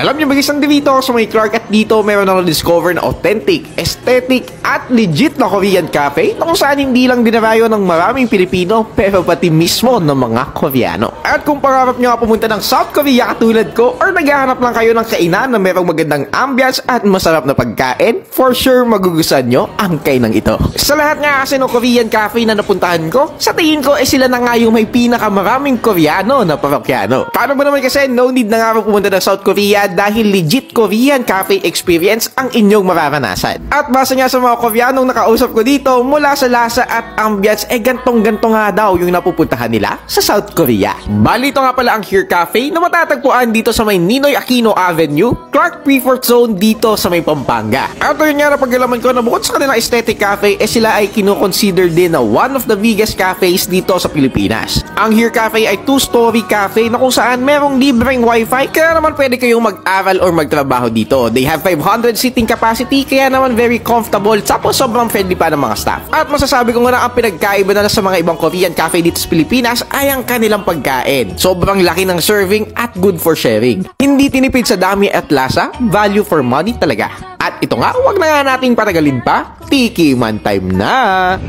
Alam niyo ba guys, nandito ako sa may Clark at dito meron ako discover na authentic, aesthetic at legit na Korean cafe na kung saan hindi lang dinarayo ng maraming Pilipino pero pati mismo ng mga Koreano. At kung pangarap niyo pumunta ng South Korea katulad ko or naghahanap lang kayo ng kainan na merong magandang ambience at masarap na pagkain, for sure magugustuhan nyo ang kainang ito. Sa lahat nga kasi ng Korean cafe na napuntahan ko, sa tingin ko sila na nga yung may pinakamaraming Koreano na parokyano. Paano ba naman kasi no need na nga pumunta ng South Korea dahil legit Korean cafe experience ang inyong mararanasan. At base nga sa mga Koreanong nakausap ko dito, mula sa lasa at ambience gantong-ganto nga daw yung napupuntahan nila sa South Korea. Bali ito nga pala ang Here Cafe na matatagpuan dito sa may Ninoy Aquino Avenue, Clark Prefort Zone dito sa may Pampanga. At yun nga na pag-alaman ko na bukod sa kanilang aesthetic cafe, sila ay kino-consider din na one of the biggest cafes dito sa Pilipinas. Ang Here Cafe ay 2-story cafe na kung saan merong libreng wifi kaya naman pwede kayong mag-aral or magtrabaho dito. They have 500 seating capacity kaya naman very comfortable tapos sobrang friendly pa ng mga staff. At masasabi ko nga na ang pinagkaiba na sa mga ibang Korean cafe dito sa Pilipinas ay ang kanilang pagkain. Sobrang laki ng serving at good for sharing. Hindi tinipid sa dami at lasa, value for money talaga. At ito nga, huwag na nga nating patagalin pa, tikiman time na!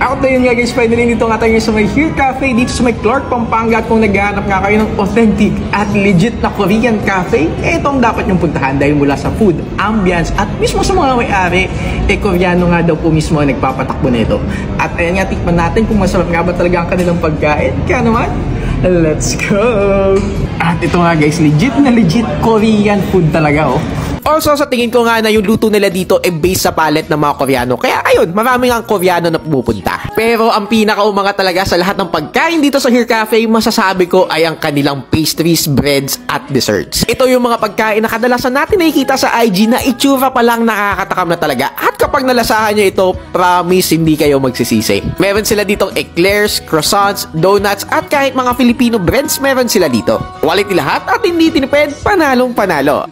Ako na yun nga guys, finally dito nga tayo sa may Here Cafe dito sa may Clark, Pampanga. At kung naghahanap nga kayo ng authentic at legit na Korean cafe, ito ang dapat nyong puntahan dahil mula sa food, ambience at mismo sa mga may-ari, Koreano nga daw po mismo ang nagpapatakbo nito. At ayan nga, tikman natin kung masarap nga ba talaga ang kanilang pagkain. Kaya naman, let's go! At ito nga guys, legit na legit Korean food talaga oh. Also, sa tingin ko nga na yung luto nila dito based sa palette ng mga Koreano. Kaya ayun, marami nga ang Koreano na pumupunta. Pero ang pinakaumanga talaga sa lahat ng pagkain dito sa Here Cafe, masasabi ko ay ang kanilang pastries, breads at desserts. Ito yung mga pagkain na kadalasan natin nakikita sa IG na itsura pa lang nakakatakam na talaga. At kapag nalasahan nyo ito, promise hindi kayo magsisisi. Meron sila ditong eclairs, croissants, donuts at kahit mga Filipino breads meron sila dito. Quality lahat at hindi tinipid, panalong panalo.